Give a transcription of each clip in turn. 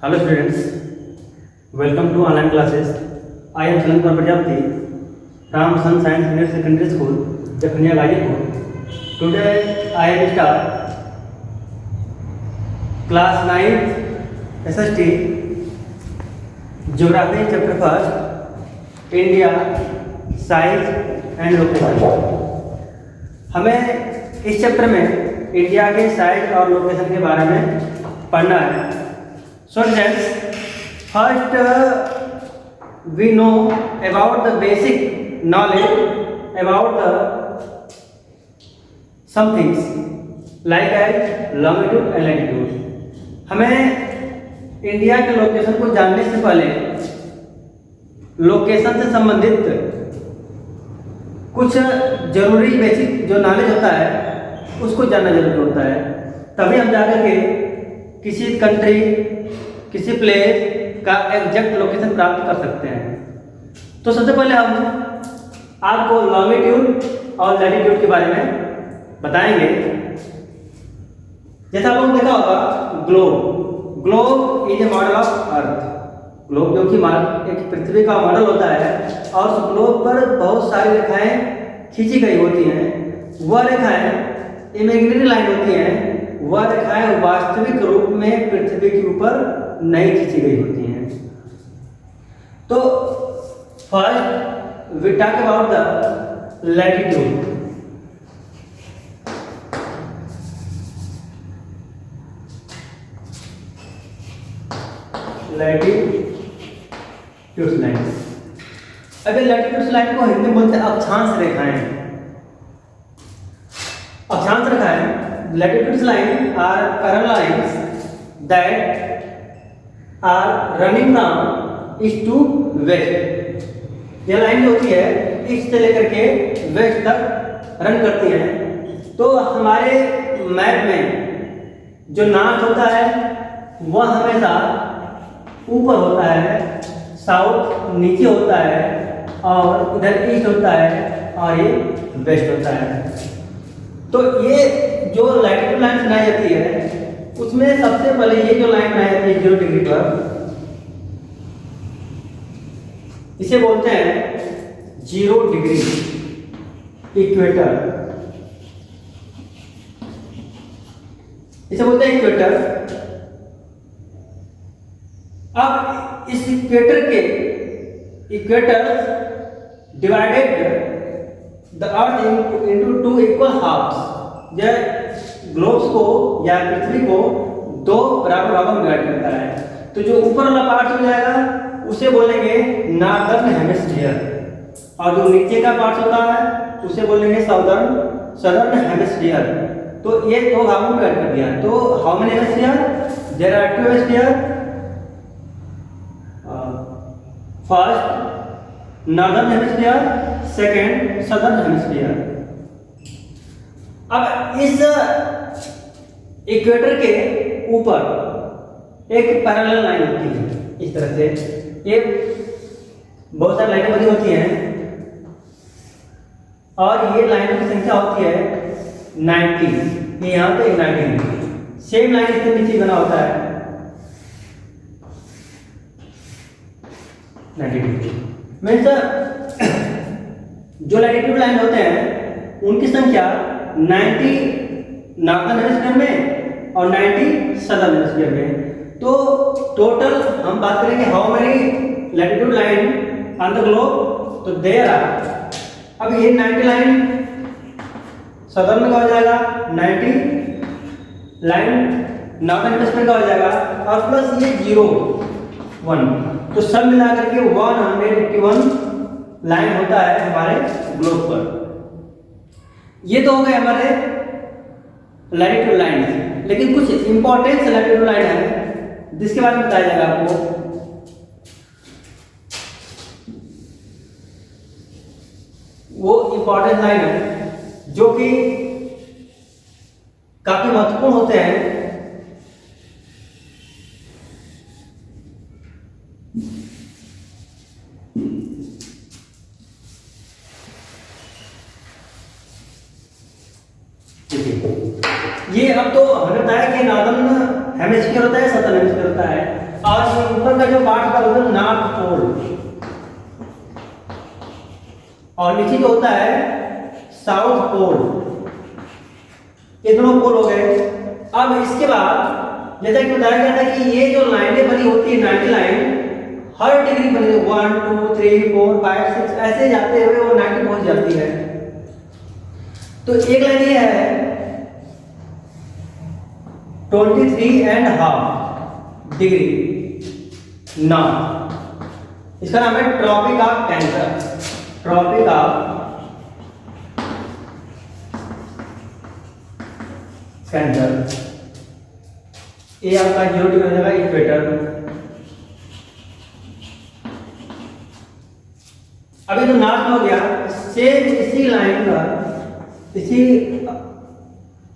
Hello students, welcome to online classes. I am Shankar Prajapati from Sun Science Senior Secondary School, Jakhania Gazipur. Today I am start class 9th SST Geography chapter 1st India Size and Location. हमें इस chapter में India के size और location के बारे में पढ़ना है. So students, first we know about the basic knowledge about the some things like as longitude and latitude. हमें इंडिया के लोकेशन को जानने से पहले लोकेशन से संबंधित कुछ जरूरी बेसिक जो नॉलेज होता है उसको जानना जरूरी होता है, तभी हम जाकर के किसी कंट्री किसी प्लेस का एग्जैक्ट लोकेशन प्राप्त कर सकते हैं. तो सबसे पहले हम आपको लॉन्गिट्यूड और लैटिट्यूड के बारे में बताएंगे. जैसा आप लोगों ने देखा होगा globe is a model of earth. Globe जो कि एक पृथ्वी का मॉडल होता है और उस ग्लोब पर बहुत सारी रेखाएं खींची गई होती हैं. वह रेखाएं इमेजिनरी लाइन होती हैं, वह रेखाएं वास्तविक रूप में पृथ्वी के ऊपर नहीं खींची गई होती हैं. तो first we talk about the latitude. Latitude line. अगर लैटिट्यूड लाइन को हिंदी में बोलते हैं अक्षांश रेखाएं. अक्षांश रेखाएं latitude line are parallel lines that are running from east to west. यह लाइन जो होती है ईस्ट से लेकर के वेस्ट तक रन करती है. तो हमारे मैप में जो नॉर्थ होता है वह हमेशा ऊपर होता है, साउथ नीचे होता है और इधर ईस्ट होता है और ये वेस्ट होता है. तो ये जो लैटिट्यूड लाइन बनाई जाती है उसमें सबसे पहले ये जो लाइन बनाई जाती है 0 डिग्री पर, इसे बोलते हैं 0 डिग्री इक्वेटर. इसे बोलते हैं इक्वेटर. अब इस equator divided the earth into 2 equal halves. Globes को या पृथ्वी को 2 बराबर भागों में डिवाइड करता है. तो जो ऊपर वाला पार्ट हो जाएगा उसे बोलेंगे नॉर्दर्न हेमिस्फीयर और जो नीचे का पार्ट होता है उसे बोलेंगे सदर्न हेमिस्फीयर. तो ये 2 भागों में डिवाइड कर दिया. तो how many hemisphere? There are 2 hemisphere. First northern hemisphere, second southern hemisphere. अब इस इक्वेटर के ऊपर एक पैरेलल लाइन होती है इस तरह से. ये बहुत सारी लाइनें बनी होती हैं और ये लाइनों की संख्या होती है 90. ये यहाँ पे 90. सेम लाइन इसके नीचे बना होता है 90 डिग्री. मीन्स जो लैटिट्यूड लाइन होते हैं उनकी संख्या 90 नॉर्दर्न हेमिस्फीयर में और 90 सदर्न हेमिस्फीयर में. तो टोटल हम बात करेंगे how many latitude line on the globe. तो देयर आर, अब ये 90 लाइन सदर्न का हो जाएगा, 90 लाइन नॉर्दर्न हेमिस्फीयर का हो जाएगा और प्लस ये 0 1. तो सब मिलाकर के 181 लाइन होता है हमारे ग्लोब पर. ये तो हो गए हमारे लैटिट्यूड लाइन. लेकिन कुछ इंपॉर्टेंट लैटिट्यूड लाइन है जिसके बारे में बताया जाएगा आपको. वो इंपॉर्टेंट लाइन है जो कि काफी महत्वपूर्ण होते हैं. ये अब तो हमें बताया कि नॉर्दर्न हेमिस्फीयर होता है, सदर्न हेमिस्फीयर होता है. और ये ऊपर का जो पार्ट का होता है नॉर्थ पोल, और नीचे जो होता है साउथ पोल। ये दोनों पोल हो गए। अब इसके बाद जैसा कि बताया गया था कि ये जो लाइनें बनी होती है 90 लाइन हर डिग्री बनी 1 2 3 4 5 6 ऐसे जाते हुए वो 90 पहुंच जाती है। तो एक लाइन ये है 23.5 डिग्री नॉर्थ, इसका नाम है tropic of cancer. Tropic of cancer, ये आपका 0 डिग्री हो जाएगा इक्वेटर। अभी तो नॉर्थ हो गया, सेम इसी लाइन पर इसी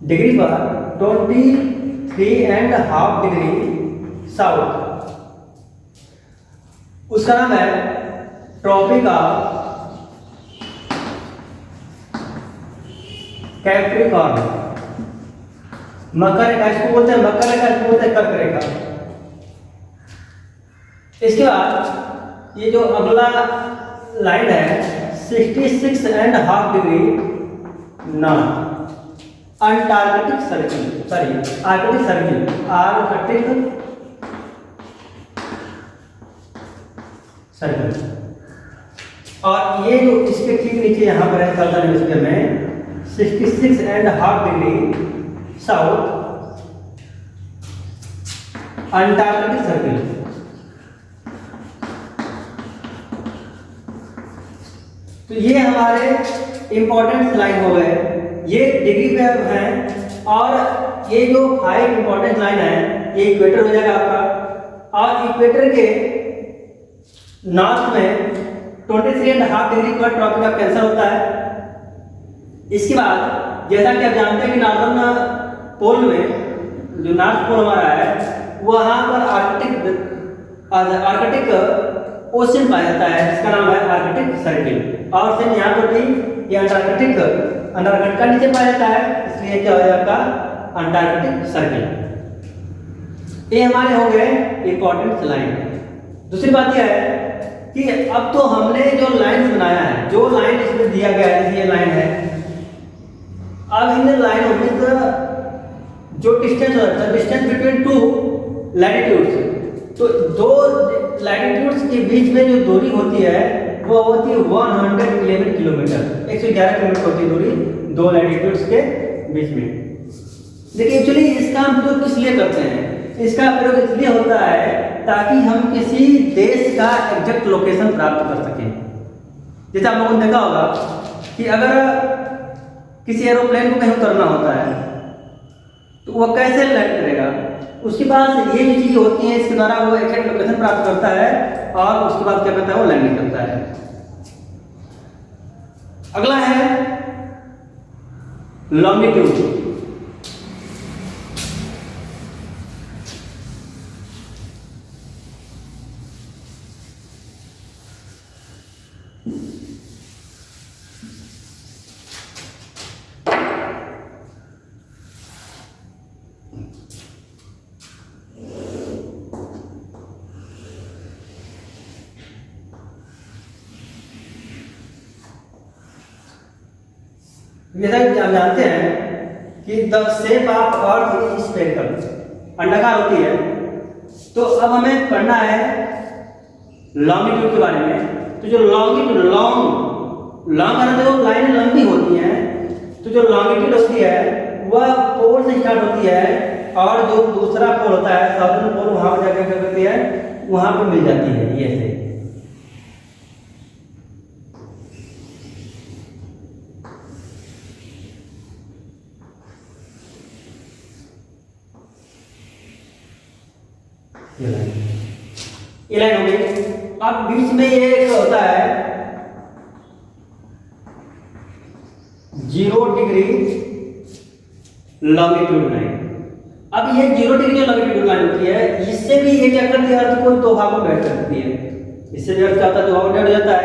डिग्री पर 23.5 डिग्री साउथ, उसका नाम है ट्रॉपिक ऑफ कैप्रिकॉर्न। मकर रेखा इसको बोलते हैं, मकर रेखा इसको बोलते हैं कर्क रेखा। इसके बाद ये जो अगला लाइन है 66.5 degree north, Antarctic circle, sorry Arctic circle, Arctic circle. और ये जो इसके ठीक नीचे यहाँ पर है सर्दर्न हेमिस्फीयर में 66.5 डिग्री साउथ, अंटार्कटिक सर्किल। तो ये हमारे इंपॉर्टेंट लाइन हो गए, ये डिग्री पे हैं। और ये जो 5 इंपॉर्टेंट लाइन है ये इक्वेटर हो जाएगा आपका, और इक्वेटर के नॉर्थ में 23.5 डिग्री पर ट्रॉपिक ऑफ कैंसर होता है। इसके बाद जैसा कि आप जानते हैं कि नॉर्दर्न पोल में जो नॉर्थ पोल हमारा है वहां पर आर्कटिक ओशन पाया जाता है, जिसका नाम है आर्कटिक सर्किल। और सेम यहाँ पर भी ये अंटार्कटिका नीचे पाया जाता है, इसलिए क्या हो जाएगा अंटार्कटिक सर्किल। ये हमारे हो गए इंपॉर्टेंट लाइन। दूसरी बात यह है कि अब तो हमने जो लाइन बनाया है, जो लाइन इसमें दिया गया है, जैसे ये लाइन है, अब इन लाइनों में जो डिस्टेंस होता है, डिस्टेंस बिटवीन 2 लैटिट्यूड्स, तो 2 लैटिट्यूड्स के बीच में जो दूरी होती है वो होती है 111 किलोमीटर, 111 किलोमीटर होती है दूरी 2 लैटिट्यूड्स के बीच में। देखिए एक्चुअली इसका हम प्रयोग किस लिए करते हैं? इसका प्रयोग इसलिए होता है ताकि हम किसी देश का एग्जैक्ट लोकेशन प्राप्त कर सकें। जैसे आप लोगों ने देखा होगा कि अगर किसी एरोप्लेन को कहीं उतरना होता है तो वह कैसे लैंड करेगा, उसके पास ये जो चीज़ होती है इसके द्वारा वो एग्जैक्ट लोकेशन प्राप्त करता है और उसके बाद क्या करता है वो लैंडिंग करता है। अगला है लॉन्गिट्यूड। जैसा कि आप जानते हैं कि the shape of earth is spherical, अंडाकार होती है। तो अब हमें पढ़ना है लॉन्गिट्यूड के बारे में। तो जो लॉन्गिट्यूड लॉन्ग जो लाइन लंबी होती है, तो जो लॉन्गिट्यूड होती है वह पोल से स्टार्ट होती है और जो दूसरा पोल होता है साउदर्न पोल वहां पर जाकर क्या करती है वहां पर मिल जाती है। ये ऐसे ये लाइन हो गई। अब बीच में ये एक होता है 0 डिग्री लॉन्गिट्यूड लाइन। अब ये 0 डिग्री लॉन्गिट्यूड लाइन होती है, इससे भी ये क्या करती है अर्थ को 2 भागों में डिवाइड करती है। इससे भी अर्थ क्या होता है 2 भागों में डिवाइड हो जाता है।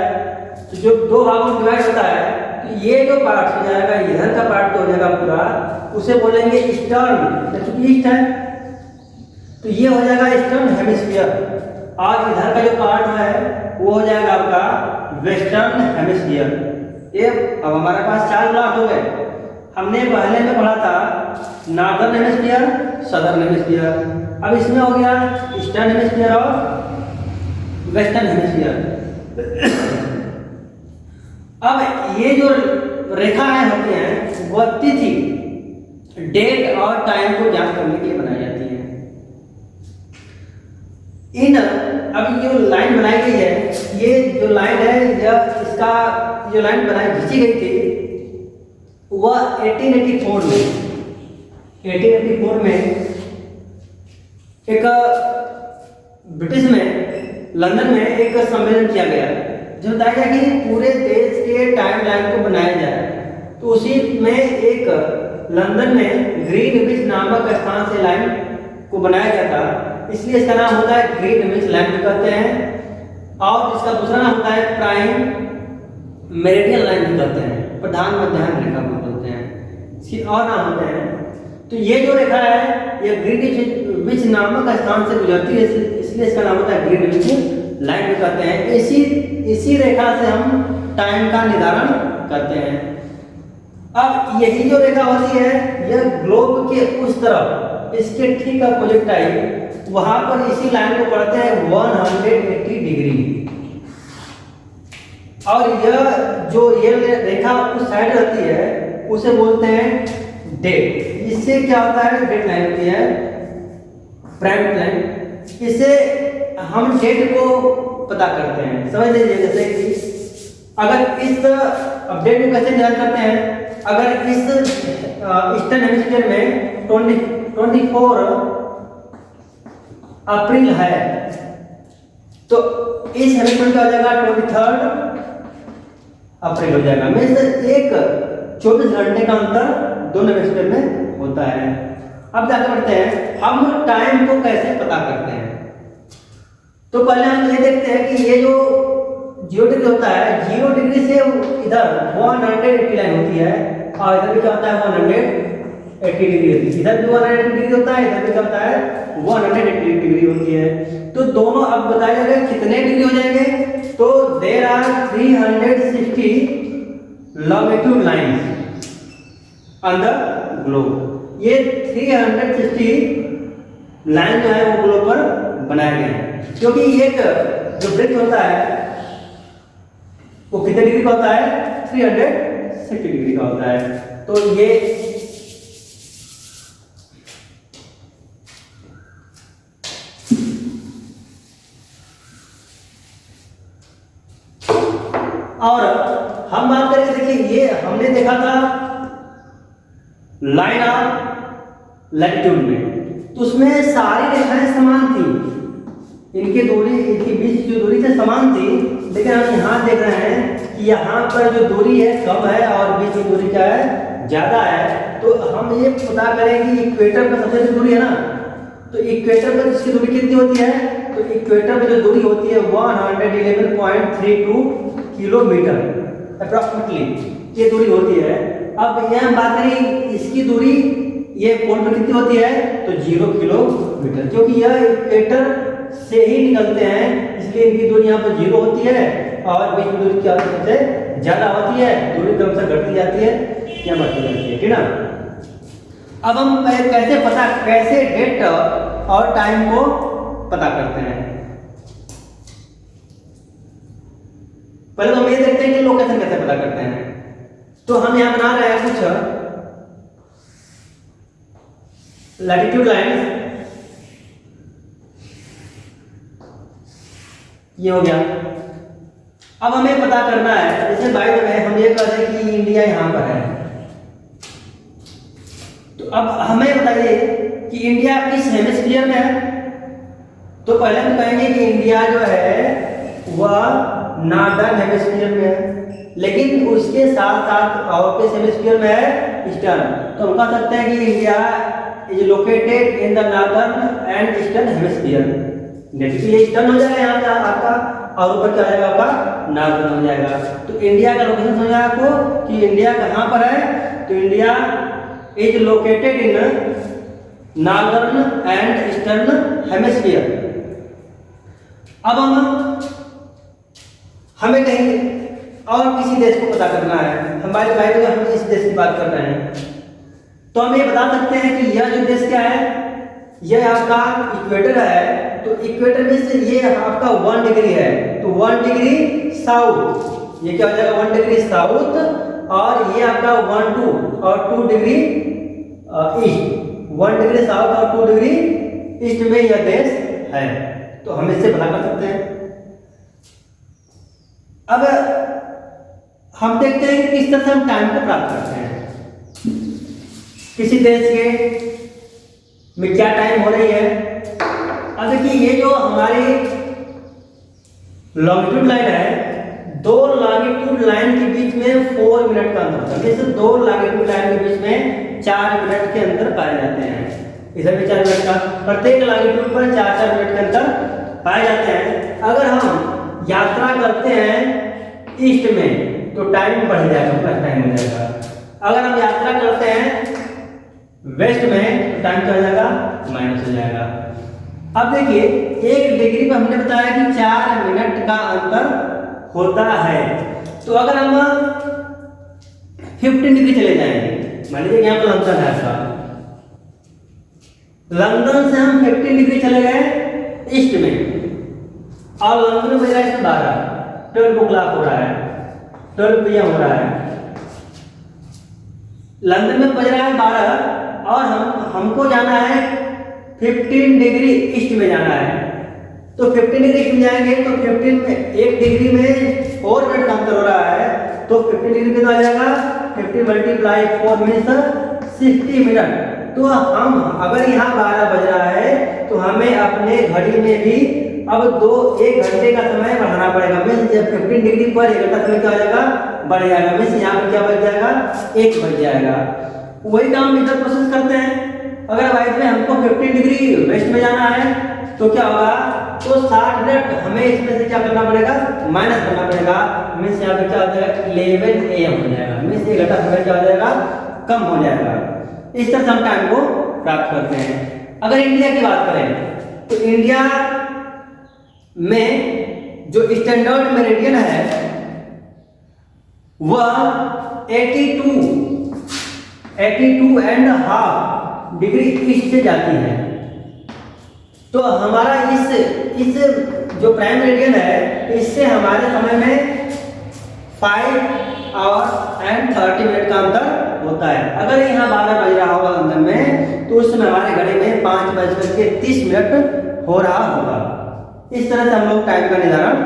तो जो 2 भागों में डिवाइड होता है तो ये जो पार्ट हो जाएगा इधर का पार्ट हो जाएगा पूरा, उसे बोलेंगे ईस्टर्न, क्योंकि ईस्ट है तो ये हो जाएगा ईस्टर्न हेमिस्फीयर, और इधर का जो पार्ट है वो हो जाएगा आपका वेस्टर्न हेमिस्फीयर। ये अब हमारे पास 4 ब्लॉक हो गए। हमने पहले में पढ़ा था नॉर्दर्न हेमिस्फीयर, सदर्न हेमिस्फीयर, अब इसमें हो गया ईस्टर्न हेमिस्फीयर और वेस्टर्न हेमिस्फीयर। अब ये जो रेखाएं होती हैं वो तिथि, डेट और टाइम को ज्ञात करने के लिए बनाई जाती हैं। इन अब जो लाइन बनाई गई है, ये जो लाइन है या इसका जो लाइन बनाई खींची गई थी वह 1884 में एक ब्रिटिश में लंदन में एक सम्मेलन किया गया जो बताया गया कि पूरे देश के टाइम लाइन को बनाया जाए। तो उसी में एक लंदन में ग्रीनविच नामक स्थान से लाइन को बनाया गया था, इसलिए इसका नाम होता है ग्रीनविच लाइन भी कहते हैं। और इसका दूसरा नाम होता है प्राइम मेरिडियन लाइन भी कहते हैं, प्रधान मध्याह्न रेखा बोलते हैं, इसके और नाम होते हैं। तो ये जो रेखा है ये ग्रीनविच नामक स्थान से गुजरती है, इसलिए इसका नाम होता है ग्रीनविच लाइन भी कहते हैं। इसी रेखा से हम टाइम का निर्धारण करते हैं। अब यही जो रेखा होती है यह ग्लोब के उस तरफ, इसके ठीक अपोजिट टाइप, वहां पर इसी लाइन को पढ़ते हैं 180 डिग्री। और यह जो ये रेखा उस साइड रहती है उसे बोलते हैं डेट। इससे क्या होता है, डेट लाइन होती है, प्राइम लाइन। इससे हम डेट को पता करते हैं। समझ लीजिए जैसे कि अगर इस अपडेट को कैसे ध्यान करते हैं, अगर इस ईस्टर्न हेमिस्फीयर में 24 अप्रैल है तो इस हेमिस्फीयर का हो जाएगा 23 अप्रैल हो जाएगा। मीन्स एक 24 घंटे का अंतर दोनों हेमिस्फीयर में होता है। अब जाकर बढ़ते हैं हम टाइम को कैसे पता करते हैं। तो पहले हम ये देखते हैं कि ये जो 0 डिग्री होता है, 0 डिग्री से इधर 180 लाइन होती है, और इधर भी क्या होता है 180 डिग्री होती है। इधर भी 180 डिग्री होता है, इधर भी क्या होता है 180 डिग्री होती है। तो दोनों अब बताया जाएगा कितने डिग्री हो जाएंगे। तो there are 360 longitude lines on the globe. ये 360 लाइन जो है वो ग्लोब पर बनाए गए हैं, क्योंकि एक जो वृत्त होता है वो कितने डिग्री का होता है, 360 डिग्री का होता है। तो ये और हम बात करें, देखिए ये हमने देखा था लाइन ऑफ लैटिट्यूड में, तो उसमें सारी रेखाएं समान थी, इनकी दूरी, इनके बीच जो दूरी से समान थी। लेकिन हम यहाँ देख रहे हैं कि यहाँ पर जो दूरी है कम है और बीच की दूरी क्या है, ज्यादा है। तो हम ये पता करें कि इक्वेटर पर सबसे दूरी है ना, तो इक्वेटर पर इसकी दूरी कितनी होती है, तो इक्वेटर पर जो दूरी होती है 111.32 किलोमीटर अप्रॉक्सिमेटली ये दूरी होती है। अब यह हम बात करें इसकी दूरी ये पोल पर कितनी होती है, तो 0 किलोमीटर, क्योंकि यह इक्वेटर से ही निकलते हैं, इसलिए इनकी दूरी यहाँ पर 0 होती है और बीच में दूरी क्या होती है, सबसे ज्यादा होती है। दूरी क्रमशः घटती जाती है या बढ़ती जाती है, ठीक ना। अब हम कैसे डेट और टाइम को पता करते हैं। पहले तो हम ये देखते हैं कि लोकेशन कैसे पता करते हैं। तो हम यहाँ बना रहे हैं कुछ लैटिट्यूड लाइंस, ये हो गया। अब हमें पता करना है, जैसे बाय द वे हम ये कह रहे हैं कि इंडिया यहाँ पर है, तो अब हमें बताइए कि इंडिया किस हेमिस्फीयर में है। तो पहले हम कहेंगे कि इंडिया जो है वह नॉर्दर्न हेमिस्फीयर में है, लेकिन उसके साथ साथ और किस हेमिस्फीयर में है, ईस्टर्न। तो हम कह सकते हैं कि India is located in the northern and eastern hemisphere. देखिए ये ईस्टर्न हो जाएगा यहाँ पे आपका, और ऊपर क्या आ जाएगा आपका, नॉर्दर्न हो जाएगा। तो इंडिया का लोकेशन समझ आया आपको कि इंडिया कहाँ पर है। तो India is located in northern and eastern hemisphere. अब हमें कहीं और किसी देश को पता करना है, हमारे भाई तो हम इस देश की बात कर रहे हैं, तो हम ये बता सकते हैं कि यह जो देश क्या है, यह आपका इक्वेटर है। तो इक्वेटर में से ये आपका 1 डिग्री है, तो 1 डिग्री साउथ, ये क्या हो जाएगा 1 डिग्री साउथ, और ये आपका 1 और 2 डिग्री ईस्ट, 1 डिग्री साउथ और 2 डिग्री ईस्ट में यह देश है। तो हम इससे पता कर सकते हैं। अब हम देखते हैं कि किस तरह से हम टाइम को प्राप्त करते हैं। किसी देश के में क्या टाइम हो रही है। अब देखिए ये जो हमारी लॉन्गिट्यूड लाइन है, 2 लॉन्गिट्यूड लाइन के बीच में 4 मिनट का अंतर होता है। जैसे 2 लॉन्गिट्यूड लाइन के बीच में 4 मिनट के अंतर पाए जाते हैं। इधर भी 4 मिनट का, प्रत्येक लॉन्गिट्यूड पर 4-4 मिनट के अंतर पाए जाते हैं। अगर हम यात्रा करते हैं ईस्ट में तो टाइम बढ़ जाएगा, प्लस टाइम हो जाएगा। अगर हम यात्रा करते हैं वेस्ट में तो टाइम क्या हो जाएगा, माइनस हो जाएगा। अब देखिए 1 डिग्री पर हमने बताया कि 4 मिनट का अंतर होता है। तो अगर हम 15 डिग्री चले जाएंगे, मान लीजिए यहाँ पर लंदन है आपका, लंदन से हम 15 डिग्री चले गए ईस्ट में, और लंदन में बज रहा है 12 o'clock हो रहा है, 12 PM हो रहा है। लंदन में बज रहा है 12 और हमको जाना है 15 डिग्री ईस्ट में जाना है। तो 15 डिग्री ईस्ट में जाएंगे तो 15 में 1 डिग्री में 4 मिनट का अंतर हो रहा है। तो 15 डिग्री कितना आ जाएगा, 50 × 4 मीन्स 60 मिनट। तो हम अगर यहाँ 12 बज रहा है तो हमें अपने घड़ी में भी अब 1 घंटे का समय बढ़ाना पड़ेगा। मीन्स जब 15 डिग्री पर 1 घंटा समय क्या हो जाएगा, बढ़ जाएगा। मीन्स यहाँ पर क्या बच जाएगा, 1 बज जाएगा। वही काम इधर प्रोसेस करते हैं। अगर वाइज में हमको 15 डिग्री वेस्ट में जाना है तो क्या होगा, तो 60 मिनट हमें इसमें से क्या करना पड़ेगा, माइनस करना पड़ेगा। मीन्स यहाँ पे क्या हो जाएगा, 11 AM हो जाएगा। मीन्स 1 घंटा समय क्या हो जाएगा, कम हो जाएगा। इस तरह से हम टाइम को प्राप्त करते हैं। अगर इंडिया की बात करें तो इंडिया में जो स्टैंडर्ड मेरिडियन है वह 82.5 डिग्री ईस्ट से जाती है। तो हमारा इस जो प्राइम मेरिडियन है, इससे हमारे समय में 5 और 30 मिनट का अंतर होता है। अगर यहाँ 12 बज रहा होगा लंदन में तो उस समय हमारे घड़ी में 5:30 हो रहा होगा। इस तरह से हम लोग टाइम का निर्धारण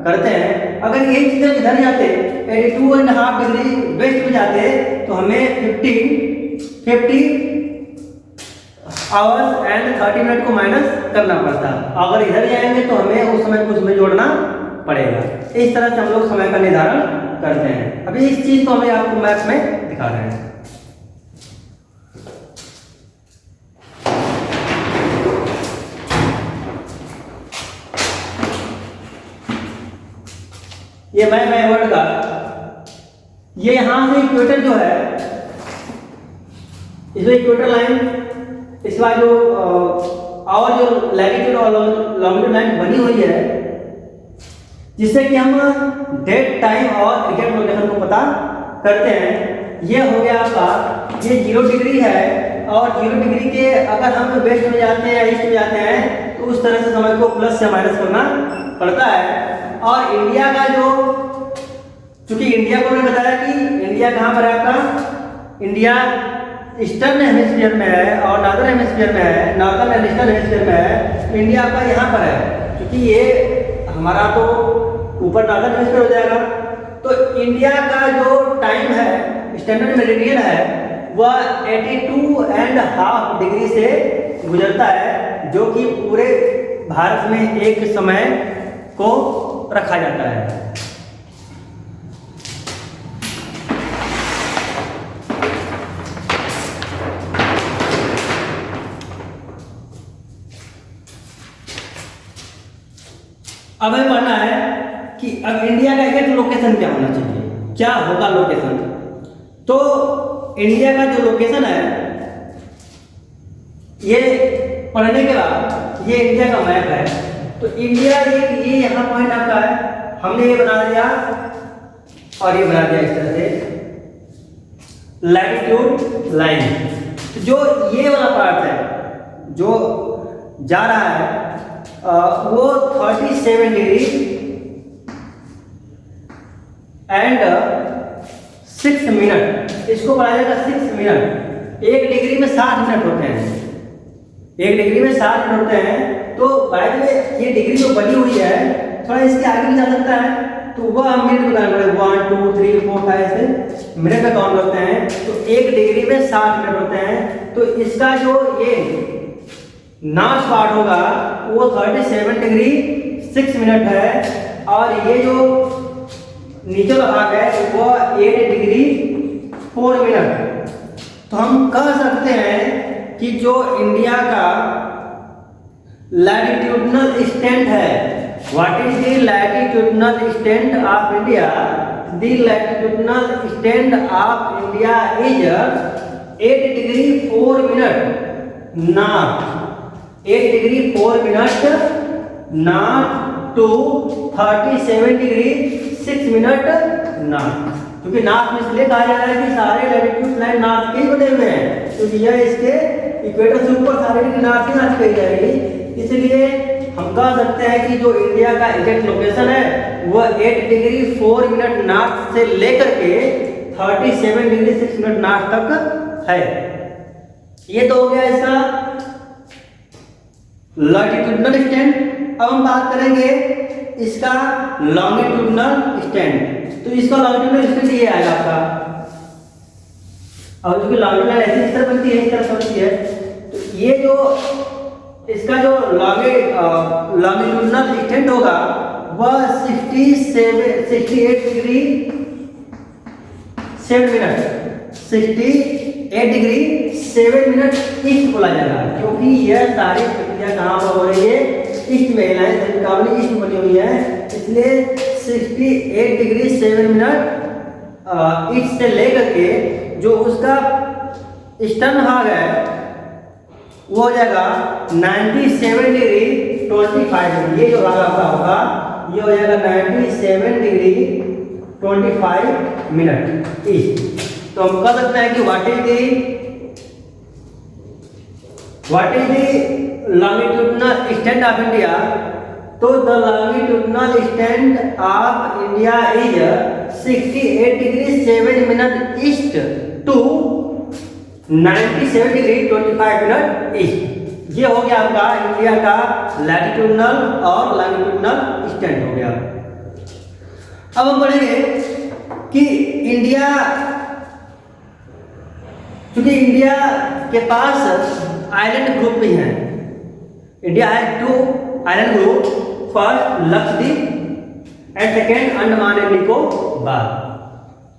करते हैं। अगर यही चीज़ इधर जाते 82.5 डिग्री वेस्ट में जाते तो हमें 50 आवर्स एंड 30 मिनट को माइनस करना पड़ता। अगर इधर जाएंगे तो हमें उस समय को उसमें जोड़ना पड़ेगा। इस तरह से हम लोग समय का निर्धारण करते हैं। अभी इस चीज को हमें आपको मैप में दिखा रहे हैं। ये मैप है वर्ल्ड का। ये यहां से इक्वेटर जो है, इसमें इक्वेटर लाइन, इसका जो और जो लैटिट्यूड और लॉन्गिट्यूड लाइन बनी हुई है, जिससे कि हम डेट टाइम और एग्जैक्ट लोकेशन को पता करते हैं। ये हो गया आपका, ये 0 डिग्री है, और 0 डिग्री के अगर हम वेस्ट में जाते हैं या ईस्ट में जाते हैं तो उस तरह से समय को प्लस से माइनस करना पड़ता है। और इंडिया का जो, चूंकि इंडिया को मैंने बताया कि इंडिया कहाँ पर है आपका, इंडिया ईस्टर्न हेमिस्फीयर में है और नॉर्दर्न हेमिस्फीयर में है, नॉर्दर्न एंड ईस्टर्न हेमिस्फीयर में है। इंडिया आपका यहाँ पर है, क्योंकि ये हमारा तो ऊपर नॉर्दर्न हेमिस्फीयर हो जाएगा। तो इंडिया का जो टाइम है, स्टैंडर्ड मेरिडियन है, वह 82.5 डिग्री से गुजरता है, जो कि पूरे भारत में एक समय को रखा जाता है। अब हमें पढ़ना है कि अब इंडिया का एग्जैक्ट लोकेशन क्या होना चाहिए, क्या होगा लोकेशन। तो इंडिया का जो लोकेशन है, ये पढ़ने के बाद ये इंडिया का मैप है। तो इंडिया एक ये यहाँ पॉइंट आपका है, हमने ये बना दिया और ये बना दिया इस तरह से लैटिट्यूड लाइन। जो ये वाला पार्ट है जो जा रहा है वो 37 डिग्री एंड 6 मिनट, इसको बढ़ाया जाएगा 6 मिनट। 1 डिग्री में 60 मिनट होते हैं, 1 डिग्री में 60 मिनट होते हैं। तो बाय द वे ये डिग्री जो बनी हुई है थोड़ा इसके आगे भी जा सकता है, तो वह हम मिनट में काउंट करें 1 2 3 4 5 से मिनट में काउंट करते हैं। तो 1 डिग्री में 60 मिनट होते हैं। तो इसका जो ये नॉर्थ पार्ट होगा वो 37 डिग्री 6 मिनट है, और ये जो नीचे का भाग है वो 8 डिग्री 4 मिनट। तो हम कह सकते हैं कि जो इंडिया का लैटिट्यूडनल एक्सटेंट है, what is the latitudinal extent of India? The latitudinal extent of India is 8 degree 4 minute north, 8 degree 4 minute north to 37 degree 6 minute north. क्योंकि नॉर्थ में इसलिए कहा जा रहा है कि सारे लैटिट्यूड लाइन नॉर्थ के ही बने हुए हैं, क्योंकि यह इसके इक्वेटर से ऊपर सारे नॉर्थ ही नॉर्थ कही जाएगी। इसलिए हम कह सकते हैं कि जो इंडिया का एग्जैक्ट लोकेशन है वह 8 डिग्री 4 मिनट नॉर्थ से लेकर के 37 डिग्री 6 मिनट नॉर्थ तक है। ये तो हो गया इसका लॉन्गिट्यूडनल एक्सटेंट। अब हम बात करेंगे इसका लॉन्गिट्यूडनल एक्सटेंट। तो इसका लॉन्गिट्यूडनल एक्सटेंट ये आएगा आपका, और जो कि लॉन्गिट्यूडनल ऐसे इस तरह बनती है, इस तरह बनती है। तो ये जो इसका जो लॉन्गिट्यूडनल एक्सटेंट होगा वह 68 degree 7 minute 68 degree 7 minute east बोला जाएगा, क्योंकि यह सारी प्रक्रिया कहाँ पर हो रही है? ईस्ट में है, त्रिकोणीय ईस्ट बनी हुई है, इसलिए 68 डिग्री 7 मिनट ईस्ट से लेकर के जो उसका ईस्टर्न भाग है वो हो जाएगा 97 डिग्री 25 मिनट। ये जो भाग आपका होगा ये हो जाएगा 97 डिग्री 25 मिनट ईस्ट। तो हम कह सकते हैं कि what is the longitudinal extent of India? तो the longitudinal extent of India is 68 degree 7 minute east to 97 degree 25 minute east. ये हो गया आपका इंडिया का लैटिट्यूडनल और लॉन्गिट्यूडनल एक्सटेंट हो गया। अब हम पढ़ेंगे कि इंडिया, क्योंकि इंडिया के पास आइलैंड ग्रुप भी हैं। India has 2 island group, first Lakshadweep and second Andaman and Nicobar.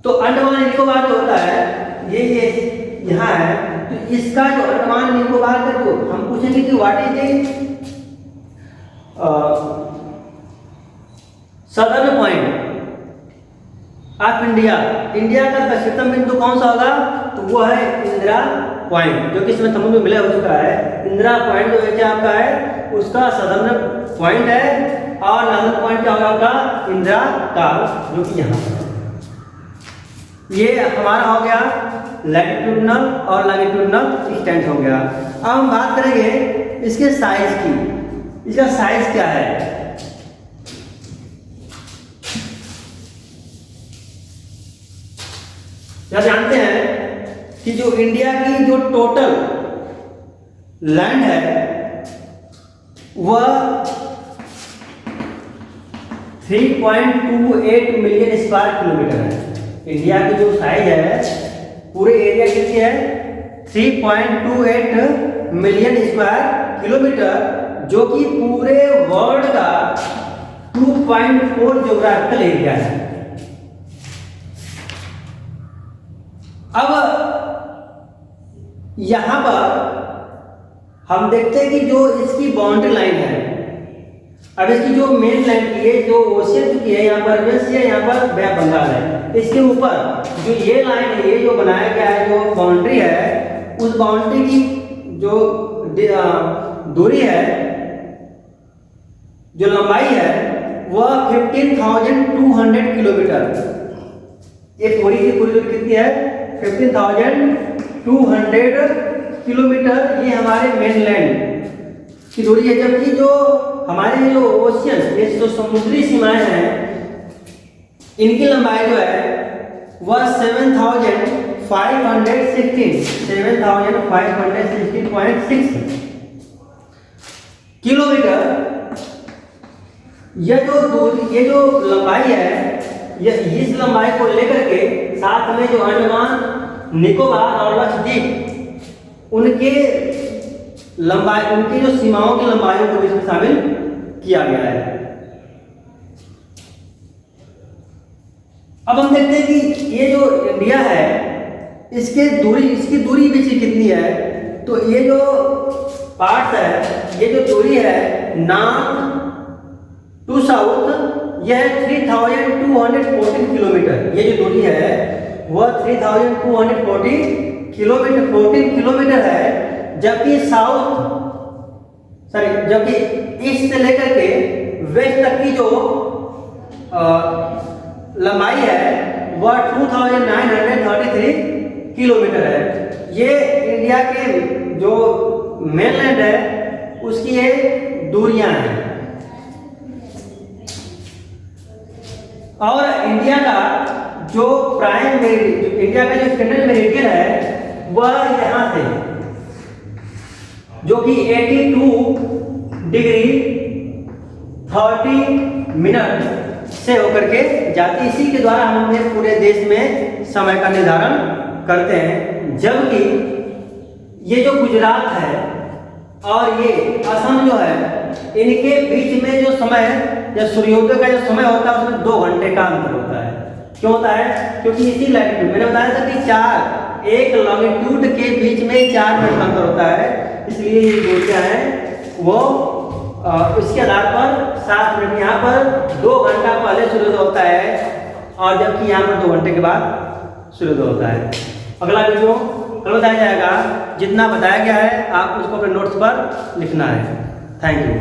तो अंडमान एंड निकोबार जो होता है ये यहाँ है, तो इसका जो अंडमान निकोबार का जो हम पूछेंगे कि what is the southern point of India? India का दक्षिणतम बिंदु कौन सा होगा? तो वो है इंदिरा पॉइंट, जो कि इसमें समुद्र में मिला हो चुका है। इंदिरा पॉइंट जो है क्या आपका है उसका सदर्न पॉइंट है, और नॉर्दर्न पॉइंट क्या होगा आपका? इंदिरा काल, जो कि यहाँ पर। ये हमारा हो गया लैटिट्यूडनल और लॉन्गिट्यूडनल एक्सटेंट हो गया। अब हम बात करेंगे इसके साइज की। इसका साइज क्या है? क्या जानते हैं कि जो इंडिया की जो टोटल लैंड है वह 3.28 मिलियन स्क्वायर किलोमीटर है। इंडिया की जो साइज है पूरे एरिया कितनी है? 3.28 मिलियन स्क्वायर किलोमीटर, जो कि पूरे वर्ल्ड का 2.4 ज्योग्राफिकल एरिया है। अब यहां पर हम देखते हैं कि जो इसकी बाउंड्री लाइन है, अब इसकी जो मेन लाइन की है जो ओशियन की है, यहाँ पर वेस्ट है, यहाँ पर बे ऑफ बंगाल है। इसके ऊपर जो ये लाइन है, ये जो बनाया गया है जो बाउंड्री है, उस बाउंड्री की जो दूरी है, जो लंबाई है वह 15,200 किलोमीटर। ये पूरी की पूरी दूरी कितनी है? 15,200 किलोमीटर। ये हमारे मेनलैंड की दूरी है। जबकि जो हमारे जो ओशियन, ये जो समुद्री सीमाएं हैं, इनकी लंबाई जो है वह 7,516.6 किलोमीटर। ये जो लंबाई है, इस लंबाई को लेकर के साथ में जो अंडमान निकोबार और लक्षद्वीप, उनकी जो सीमाओं की लंबाइयों को इसमें शामिल किया गया है। अब हम देखते हैं कि ये जो इंडिया है, इसकी दूरी बीच की कितनी है। तो ये जो पार्ट है, ये जो दूरी है नॉर्थ टू साउथ, यह है 3,214 किलोमीटर। ये जो दूरी है वह 3,214 किलोमीटर है। जबकि ईस्ट से लेकर के वेस्ट तक की जो लंबाई है वह 2,933 किलोमीटर है। ये इंडिया के जो मेनलैंड है उसकी ये दूरियां हैं। और इंडिया का जो स्टैंडर्ड मेरिडियन है वह यहाँ से, जो कि 82 डिग्री 30 मिनट से होकर के जाती। इसी के द्वारा हम अपने पूरे देश में समय का निर्धारण करते हैं। जबकि ये जो गुजरात है और ये असम जो है, इनके बीच में जो समय है, या सूर्योदय का जो समय होता है उसमें 2 घंटे का अंतर होता है। क्यों होता है? क्योंकि इसी लैटिट्यूड, मैंने बताया था कि एक लॉन्गिट्यूड के बीच में 4 मिनट का अंतर होता है। इसलिए ये दूरियां हैं वो इसके आधार पर 7 मिनट, यहाँ पर 2 घंटा पहले सूर्योदय होता है और जबकि यहाँ पर 2 घंटे के बाद सूर्योदय होता है। अगला वीडियो कल बताया जाएगा। जितना बताया गया है आप उसको अपने नोट्स पर लिखना है। Thank you.